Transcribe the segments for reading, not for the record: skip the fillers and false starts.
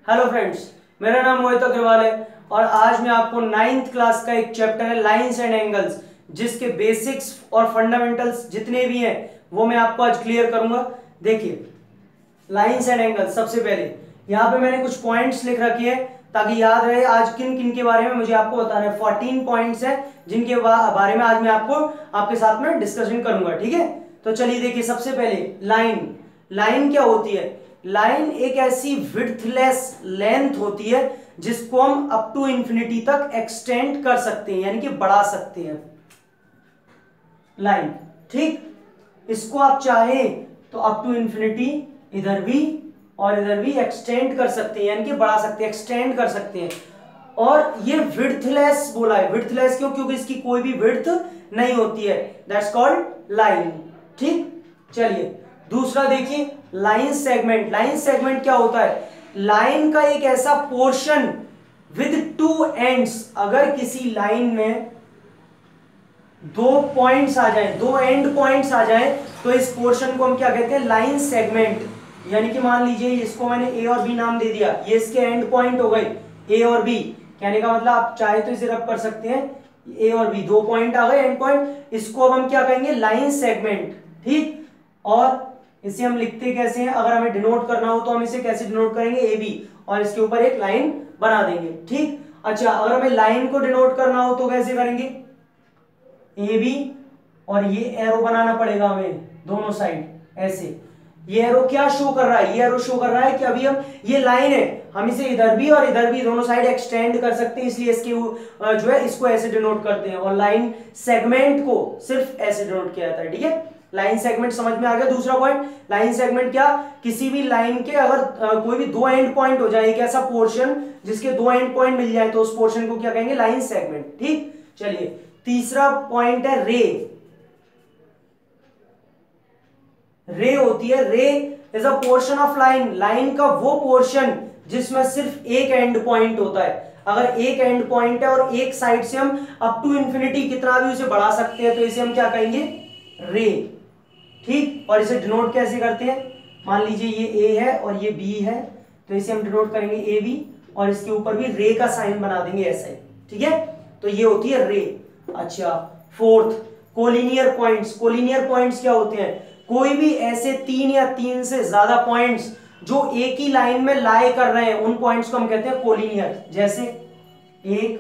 Hello friends, मेरा नाम मोहित अग्रवाल है और आज मैं आपको 9th क्लास का एक चैप्टर है लाइंस एंड एंगल्स, जिसके बेसिक्स और फंडामेंटल्स जितने भी हैं वो मैं आपको आज क्लियर करूंगा। देखिए, लाइंस एंड एंगल्स, सबसे पहले यहाँ पे मैंने कुछ पॉइंट्स लिख रखे हैं ताकि याद रहे आज किन किन के बारे में मुझे आपको बताना है। 14 पॉइंट्स हैं जिनके बारे में आज मैं आपको आपके साथ में डिस्कशन करूंगा। ठीक है, तो चलिए देखिए, सबसे पहले लाइन। लाइन क्या होती है? लाइन एक ऐसी विड्थलेस लेंथ होती है जिसको हम अप टू इंफिनिटी तक एक्सटेंड कर सकते हैं, यानी कि बढ़ा सकते हैं। लाइन, ठीक, इसको आप चाहे तो अप टू इंफिनिटी इधर भी और इधर भी एक्सटेंड कर सकते हैं, यानी कि बढ़ा सकते हैं, एक्सटेंड कर सकते हैं। और ये विड्थलेस बोला है। विड्थलेस क्यों? क्योंकि इसकी कोई भी विड्थ नहीं होती है। That's called line. ठीक, चलिए दूसरा देखिए, लाइन सेगमेंट। लाइन सेगमेंट क्या होता है? लाइन का एक ऐसा पोर्शन विद टू एंड्स। अगर किसी लाइन में दो पॉइंट्स आ जाएं, दो एंड पॉइंट्स आ जाएं, तो इस पोर्शन को हम क्या कहते हैं? Line segment. यानी कि मान लीजिए इसको मैंने ए और बी नाम दे दिया, ये इसके एंड पॉइंट हो गए ए और बी। कहने का मतलब आप चाहे तो इसे रब कर सकते हैं, ए और बी दो पॉइंट आ गए, एंड पॉइंट। इसको अब हम क्या कहेंगे? Line segment. ठीक, और इसे हम लिखते कैसे हैं? अगर हमें डिनोट करना हो तो हम इसे कैसे डिनोट करेंगे? ए बी, और इसके ऊपर एक लाइन बना देंगे। ठीक, अच्छा, अगर हमें लाइन को डिनोट करना हो तो कैसे करेंगे? ए बी, और ये एरो बनाना पड़ेगा हमें दोनों साइड ऐसे। ये एरो क्या शो कर रहा है? ये एरो शो कर रहा है कि अभी हम, ये लाइन है, हम इसे इधर भी और इधर भी दोनों साइड एक्सटेंड कर सकते हैं, इसलिए इसके जो है इसको ऐसे डिनोट करते हैं। और लाइन सेगमेंट को सिर्फ ऐसे डिनोट किया जाता है। ठीक है, लाइन सेगमेंट समझ में आ गया। दूसरा पॉइंट, लाइन सेगमेंट क्या? किसी भी लाइन के अगर कोई भी दो एंड पॉइंट हो जाए, एक ऐसा पोर्शन जिसके दो एंड पॉइंट मिल जाए, तो उस पोर्शन को क्या कहेंगे? Line segment. ठीक, चलिए तीसरा पॉइंट है रे। रे होती है, रे is a portion of line. Line का वो पोर्शन जिसमें सिर्फ एक एंड पॉइंट होता है। अगर एक एंड पॉइंट है और एक साइड से हम अप टू इंफिनिटी कितना भी उसे बढ़ा सकते हैं, तो इसे हम क्या कहेंगे? रे। ठीक, और इसे डिनोट कैसे करते हैं? मान लीजिए ये ए है और ये बी है, तो इसे हम डिनोट करेंगे ए बी, और इसके ऊपर भी रे का साइन बना देंगे ऐसे। ठीक है, तो ये होती है रे। अच्छा, fourth, collinear points. Collinear points क्या होते हैं? कोई भी ऐसे तीन या तीन से ज्यादा पॉइंट्स जो एक ही लाइन में लाई कर रहे हैं, उन पॉइंट्स को हम कहते हैं कोलिनियर। जैसे 1,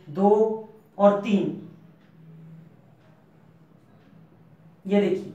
2 और 3। ये देखिए,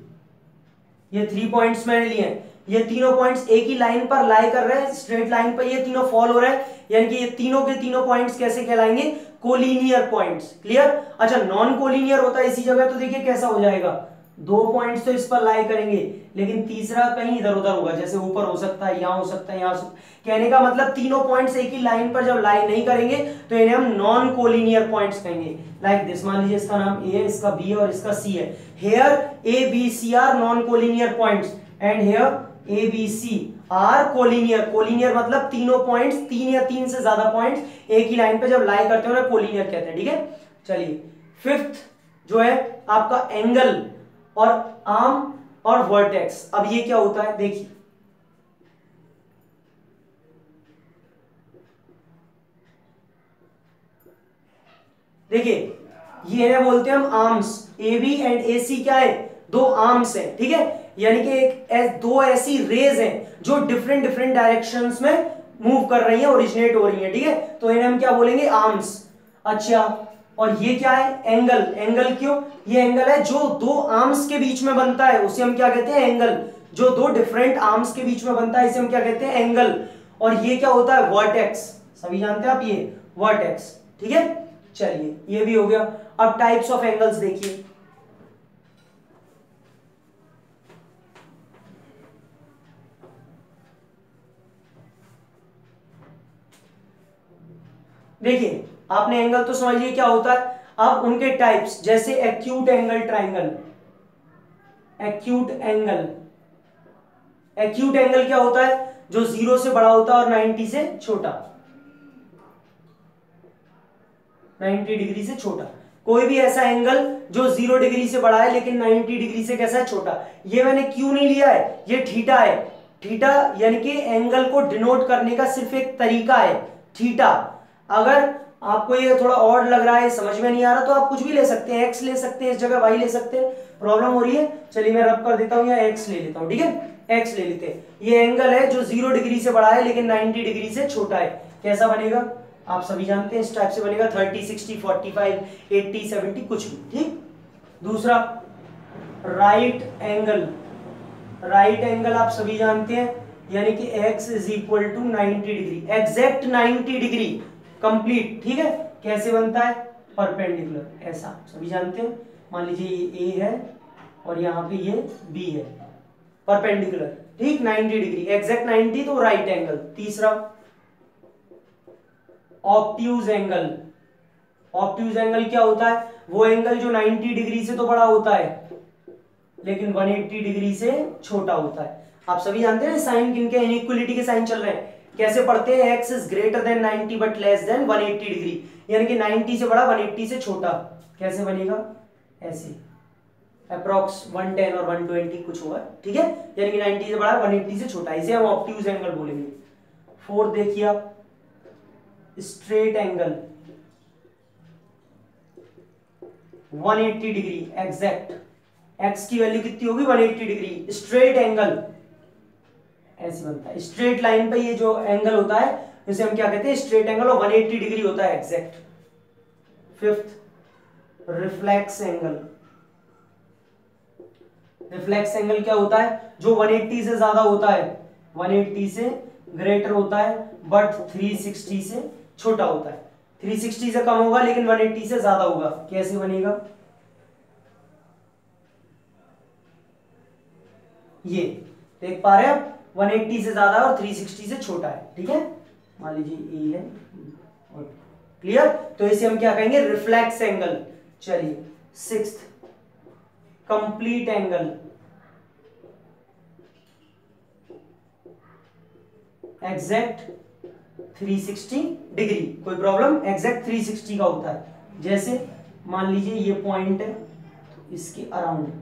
ये 3 पॉइंट्स मैंने लिए हैं। ये तीनों पॉइंट्स एक ही लाइन पर लाई कर रहे हैं, स्ट्रेट लाइन पर ये तीनों फॉल हो रहे हैं, यानी कि ये तीनों के तीनों पॉइंट्स कैसे कहलाएंगे? Collinear points. क्लियर? अच्छा, नॉन कोलिनियर होता है इसी जगह, तो देखिए कैसा हो जाएगा। दो पॉइंट्स तो इस पर लाई करेंगे, लेकिन तीसरा कहीं इधर उधर होगा, जैसे ऊपर हो सकता है, यहां हो सकता है, यहां हो सकता है। कहने का मतलब तीनों पॉइंट्स एक ही लाइन पर जब लाई नहीं करेंगे तो इन्हें हम नॉन कोलिनियर पॉइंट्स कहेंगे। लाइक दिस, मान लीजिए इसका नाम ए है, इसका बी है और इसका सी है। Here A B C are non collinear points, and here A B C are collinear. Collinear मतलब तीनों पॉइंट्स, तीन या तीन से ज्यादा पॉइंट्स एक ही लाइन पे जब लाई करते हैं उन्हें कोलिनियर कहते हैं। ठीक है, चलिए फिफ्थ जो है आपका एंगल और आर्म और वर्टेक्स। अब ये क्या होता है? देखिए, देखिए ये है, बोलते हैं हम आर्म्स। ए बी एंड ए सी क्या है? दो आर्म्स हैं। ठीक है, यानी कि दो ऐसी रेज हैं जो डिफरेंट डिफरेंट डायरेक्शंस में मूव कर रही हैं, ओरिजिनेट हो रही हैं। ठीक है, तो इन्हें हम क्या बोलेंगे? आर्म्स। अच्छा, और ये क्या है? एंगल। एंगल क्यों? ये एंगल है जो दो आर्म्स के बीच में बनता है, उसे हम क्या कहते हैं? एंगल। जो दो डिफरेंट आर्म्स के बीच में बनता है, इसे हम क्या कहते हैं? एंगल। और ये क्या होता है? वर्टेक्स। सभी जानते हैं आप ये वर्टेक्स। ठीक है, चलिए ये भी हो गया। अब टाइप्स ऑफ एंगल्स देखिए। देखिए, आपने एंगल तो समझ लिया क्या होता है। अब उनके टाइप्स, जैसे acute angle triangle. Acute angle, acute angle क्या होता है? जो 0 से बड़ा होता है और 90 से छोटा, 90 डिग्री से छोटा। कोई भी ऐसा एंगल जो 0 डिग्री से बड़ा है लेकिन 90 डिग्री से कैसा है? छोटा। ये मैंने क्यों नहीं लिया है? ये थीटा है। थीटा यानी कि एंगल को डिनोट करने का सिर्फ एक तरीका है थीटा। अगर आपको ये थोड़ा ऑड लग रहा है, समझ में नहीं आ रहा, तो आप कुछ भी ले सकते हैं, एक्स ले सकते हैं, इस जगह वाई ले सकते हैं। प्रॉब्लम हो रही है, चलिए मैं रब कर देता हूं, या एक्स ले लेता हूं, ठीक है, एक्स ले लेते हैं। ये एंगल है जो 0 डिग्री से बड़ा है लेकिन 90 डिग्री से छोटा है। कैसा बनेगा आप सभी जानते हैं, इस टाइप से बनेगा, 30, 60, 45, 80, 70 कुछ भी, ठीक। दूसरा राइट एंगल, राइट एंगल आप सभी जानते हैं, यानी कि x is equal to 90 degree, exact 90 degree complete, ठीक है। कैसे बनता है, परपेंडिकुलर, ऐसा सभी जानते हैं। मान लीजिए ये a है और यहाँ पे ये b है, परपेंडिकुलर, ठीक, 90 डिग्री, एग्जैक्ट 90, तो राइट एंगल। तीसरा ऑब्ट्यूज एंगल, ऑब्ट्यूज एंगल क्या होता है, वो एंगल जो 90 डिग्री से तो बड़ा होता है लेकिन 180 डिग्री से छोटा होता है। आप सभी जानते हैं साइन किनके, इनइक्वालिटी के साइन चल रहे हैं, कैसे पढ़ते हैं, x is greater than 90 but less than 180 degree, यानी कि 90 से बड़ा 180 से छोटा। कैसे बनेगा, ऐसे अप्रॉक्स 110 और 120 कुछ होगा, ठीक है, यानी कि 90 से बड़ा 180 से छोटा, इसे हम ऑब्ट्यूज एंगल बोलेंगे। फोर्थ देखिए आप, straight angle 180 degree exact, x की वैल्यू कितनी होगी 180 डिग्री, स्ट्रेट एंगल ऐसे बनता है, स्ट्रेट लाइन पे ये जो एंगल होता है इसे हम क्या कहते हैं, स्ट्रेट एंगल, और 180 डिग्री होता है exact. Fifth reflex angle, reflex angle क्या होता है, जो 180 से ज्यादा होता है, 180 से ग्रेटर होता है बट 360 से छोटा होता है, 360 से कम होगा लेकिन 180 से ज्यादा होगा। कैसे बनेगा, ये देख पा रहे हैं आप, 180 से ज्यादा और 360 से छोटा है, ठीक है, मान लीजिए ए है, क्लियर, तो इसे हम क्या कहेंगे, रिफ्लेक्स एंगल। चलिए sixth complete angle, exact 360 degree, कोई प्रॉब्लम, एग्जैक्ट 360 का होता है। जैसे मान लीजिए ये पॉइंट है, तो इसके अराउंड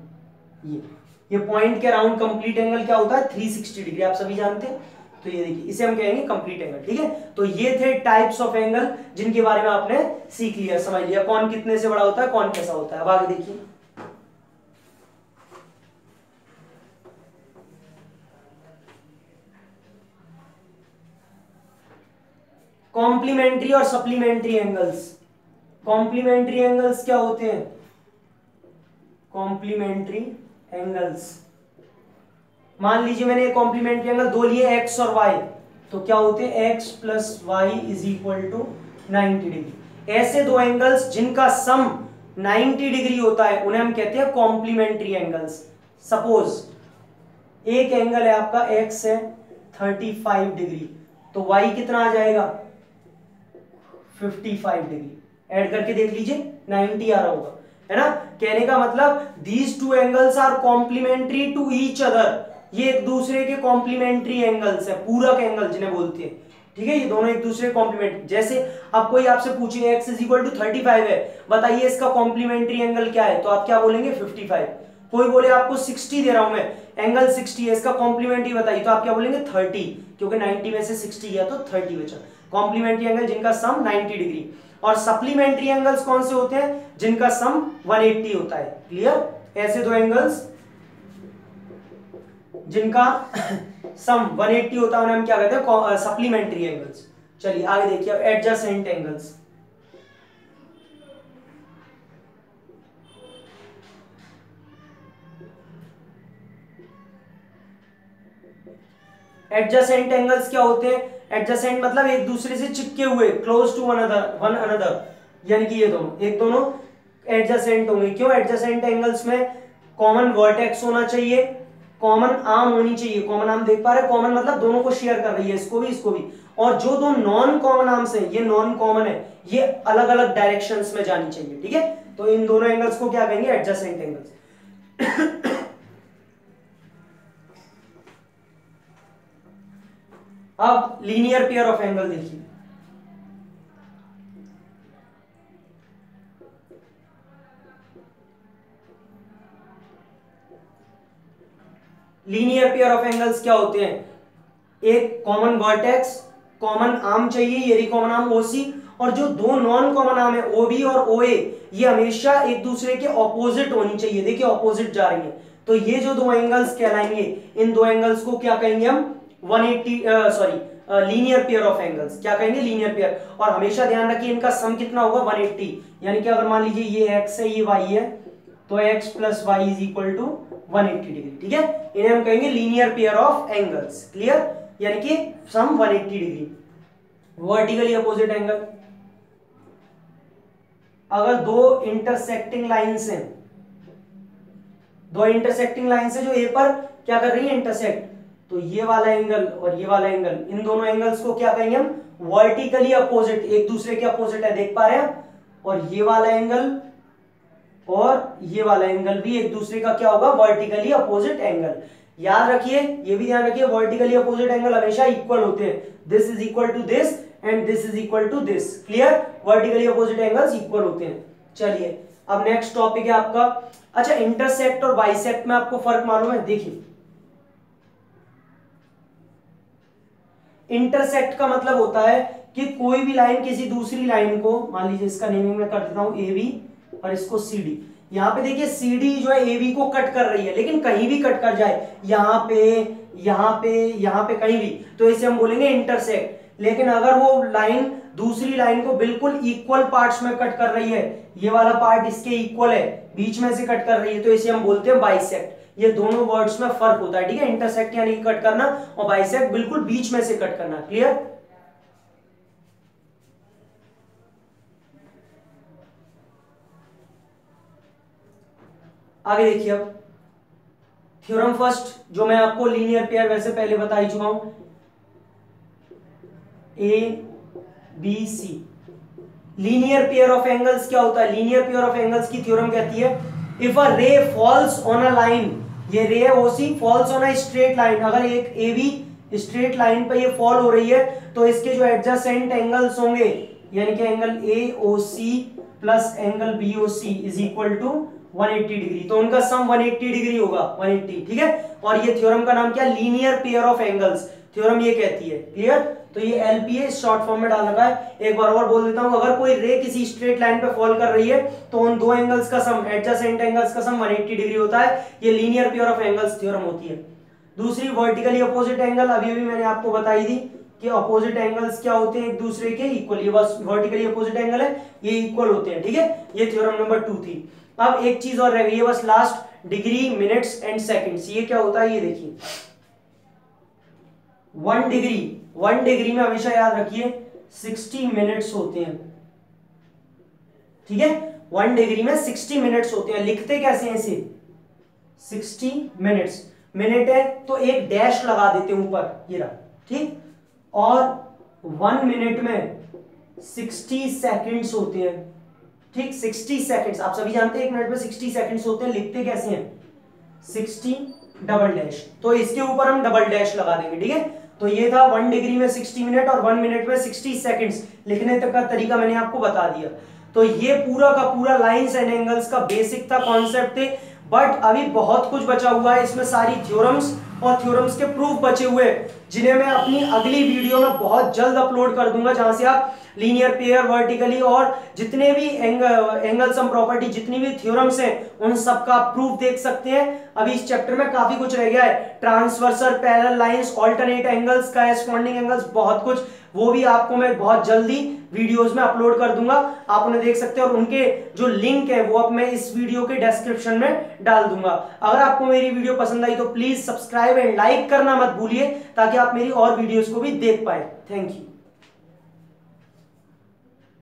ये पॉइंट के अराउंड कंप्लीट एंगल क्या होता है, 360 डिग्री, आप सभी जानते हैं। तो ये देखिए, इसे हम कहेंगे कंप्लीट एंगल, ठीक है। तो ये थे टाइप्स ऑफ एंगल जिनके बारे में आपने सीख लिया, समझ लिया, कौन कितने से बड़ा होता है, कौन कैसा होता है। अब आगे देखिए, कॉम्प्लीमेंट्री और सप्लीमेंट्री एंगल्स। कॉम्प्लीमेंट्री एंगल्स क्या होते हैं, कॉम्प्लीमेंट्री एंगल्स, मान लीजिए मैंने कॉम्प्लीमेंट्री एंगल दो लिए, एक्स और वाई, तो क्या होते हैं, X plus Y is equal to 90 degree. ऐसे दो एंगल्स जिनका सम 90 डिग्री होता है उन्हें हम कहते हैं कॉम्प्लीमेंट्री एंगल्स। सपोज एक एंगल है आपका, एक्स है 35 डिग्री, तो वाई कितना आ जाएगा, 55 डिग्री, ऐड करके देख लीजिए 90 आ रहा होगा, है ना। कहने का मतलब these two angles are complementary to each other, ये एक दूसरे के कॉम्प्लीमेंट्री एंगल्स है, पूरक एंगल जिन्हें बोलते हैं, ठीक है, ये दोनों एक दूसरे कॉम्प्लीमेंट्री। जैसे अब कोई आपसे पूछे x इज इक्वल टू 35 है, बताइए इसका कॉम्प्लीमेंट्री एंगल क्या है, तो आप क्या बोलेंगे 55। कोई बोले आपको 60 दे रहा हूं मैं, एंगल 60 है, इसका कॉम्प्लीमेंट्री बताइए, तो आप क्या बोलेंगे 30, क्योंकि 90 में से 60 गया तो 30 बचा। कॉम्प्लीमेंट्री एंगल जिनका सम 90 डिग्री। और सप्लीमेंट्री एंगल्स कौन से होते हैं, जिनका सम 180 होता है। क्लियर, ऐसे दो एंगल्स जिनका सम 180 होता है उन्हें हम क्या कहते हैं, सप्लीमेंट्री एंगल्स। चलिए आगे देखिए, अब एडजेसेंट एंगल्स। एडजेसेंट एंगल्स क्या होते हैं, एडजेसेंट मतलब एक दूसरे से चिपके हुए, क्लोज टू वन अनदर, यानी कि ये दोनों एक दोनों एडजेसेंट होंगे। क्यों, एडजेसेंट एंगल्स में कॉमन वर्टेक्स होना चाहिए, कॉमन आर्म होनी चाहिए, कॉमन आर्म देख पा रहे हैं, कॉमन मतलब दोनों को शेयर कर रही है, इसको भी इसको भी। और जो दो नॉन कॉमन आर्म्स हैं, ये नॉन कॉमन है, ये अलग अलग डायरेक्शंस में जानी चाहिए, ठीक है। तो इन दोनों एंगल्स को क्या कहेंगे, एडजेसेंट एंगल्स। अब लीनियर पेयर ऑफ एंगल देखिए, लीनियर पेयर ऑफ एंगल्स क्या होते हैं, एक कॉमन वर्टेक्स, कॉमन आर्म चाहिए, ये रही कॉमन आर्म OC, और जो दो नॉन कॉमन आर्म है OB और OA, ये हमेशा एक दूसरे के ऑपोजिट होनी चाहिए। देखिए ऑपोजिट जा रही है, तो ये जो दो एंगल्स कहलाएंगे, इन दो एंगल्स को क्या कहेंगे हम, 180 लीनियर पेयर ऑफ एंगल्स। क्या कहेंगे, लीनियर पेयर। और हमेशा ध्यान रखिए इनका सम कितना होगा, 180। यानी कि अगर मान लीजिए ये x है ये y है, तो x plus Y is equal to 180 degree. ठीक है, इन्हें हम कहेंगे linear pair of angles. Clear, यानी कि sum 180 degree. Vertically opposite angle, अगर दो इंटरसेक्टिंग लाइंस हैं, दो इंटरसेक्टिंग लाइंस है जो ए पर क्या कर रही है, इंटरसेक्ट, तो ये वाला एंगल और ये वाला एंगल, इन दोनों एंगल्स को क्या कहेंगे हम, वर्टिकली अपोजिट, एक दूसरे के अपोजिट है, देख पा रहे हैं। और ये वाला एंगल और ये वाला एंगल भी एक दूसरे का क्या होगा, वर्टिकली अपोजिट एंगल। याद रखिए, ये भी ध्यान रखिए, वर्टिकली अपोजिट एंगल हमेशा इक्वल होते हैं। This is equal to this and this is equal to this. Clear, vertically opposite angles equal होते हैं। चलिए अब नेक्स्ट टॉपिक है आपका, अच्छा इंटरसेक्ट और बाइसेक्ट में आपको फर्क मालूम है। देखिए इंटरसेक्ट का मतलब होता है कि कोई भी लाइन किसी दूसरी लाइन को, मान लीजिए इसका नेमिंग मैं कर देता हूं AB और इसको CD। यहां पे देखिए CD जो है AB को कट कर रही है, लेकिन कहीं भी कट कर जाए, यहां पे यहां पे यहां पे कहीं भी, तो इसे हम बोलेंगे इंटरसेक्ट। लेकिन अगर वो लाइन दूसरी लाइन को बिल्कुल इक्वल पार्ट्स में कट कर रही है, ये वाला पार्ट इसके इक्वल है, बीच में से कट कर रही है, तो इसे हम बोलते हैं बाइसेक्ट। ये दोनों वर्ड्स में फर्क होता है। ठीक है, इंटरसेक्ट यानी कि कट करना और बाइसेक्ट बिल्कुल बीच में से कट करना। क्लियर, आगे देखिए अब थ्योरम फर्स्ट, जो मैं आपको लीनियर पेयर वैसे पहले बता ही चुका हूं, ABC। Linear pair of angles क्या होता है, लीनियर पेयर ऑफ एंगल्स की थ्योरम कहती है, इफ अ रे फॉल्स ऑन अ लाइन, ये रे है OC, falls on a straight line, अगर एक AB स्ट्रेट लाइन पर ये फॉल हो रही है, तो इसके जो एडजेसेंट एंगल्स होंगे, यानी कि angle AOC plus angle BOC is equal to 180 degree, तो उनका सम 180 डिग्री होगा, 180। ठीक है, और ये थ्योरम का नाम क्या, linear pair of angles, theorem ये कहती है। क्लियर, तो ये LPA शॉर्ट फॉर्म में डाल रखा है। एक बार और बोल देता हूं, अगर कोई रे किसी स्ट्रेट लाइन पे फॉल कर रही है, तो उन दो एंगल्स का सम, एडजेसेंट एंगल्स का सम 180 डिग्री होता है। ये linear pair of angles theorem होती है। दूसरी वर्टिकली अपोजिट एंगल, अभी भी मैंने आपको बताई थी कि अपोजिट एंगल्स क्या होते हैं, एक दूसरे के इक्वल, ये बस वर्टिकली अपोजिट एंगल है, ये इक्वल होते हैं। ठीक है, ये थ्योरम नंबर 2 थी। अब एक चीज और रह गई है बस last, degree, minutes and seconds. ये क्या होता है, ये देखिए 1 डिग्री में हमेशा याद रखिए 60 मिनट्स होते हैं। ठीक है, 1 डिग्री में 60 मिनट्स होते हैं। लिखते कैसे हैं इसे, 60 मिनट्स, मिनट है तो एक डैश लगा देते हैं ऊपर, ये रहा। ठीक, और 1 मिनट में 60 सेकंड्स होते हैं। ठीक, 60 सेकंड्स, आप सभी जानते हैं 1 मिनट में 60 सेकंड्स होते हैं। लिखते कैसे हैं, 60 डबल डैश, तो इसके ऊपर हम डबल डैश लगा देंगे। ठीक है, तो ये था 1 डिग्री में 60 मिनट और 1 मिनट में 60 सेकंड्स। लिखने तक का तरीका मैंने आपको बता दिया। तो ये पूरा का पूरा लाइंस एंड एंगल्स का बेसिक था, कॉन्सेप्ट थे। बट अभी बहुत कुछ बचा हुआ है, इसमें सारी थ्योरम्स और थ्योरम्स के प्रूफ बचे हुए हैं, जिन्हें मैं अपनी अगली वीडियो में बहुत जल्द अपलोड कर दूंगा, जहां से आप लीनियर पेयर, वर्टिकली और जितने भी एंगल सम प्रॉपर्टी, जितनी भी थ्योरम्स हैं, उन सब का प्रूफ देख सकते हैं। अभी इस चैप्टर में काफी कुछ रह गया है, transversal, parallel lines, alternate angles, corresponding angles, बहुत कुछ, वो भी आपको मैं बहुत जल्दी वीडियोस में अपलोड कर दूंगा, आप उन्हें देख सकते हैं। और उनके जो लिंक है वो अब मैं इस वीडियो के डिस्क्रिप्शन में डाल दूंगा। अगर आपको मेरी वीडियो पसंद आई तो प्लीज सब्सक्राइब एंड लाइक करना मत भूलिए, ताकि आप मेरी और वीडियोस को भी देख पाए। Thank you.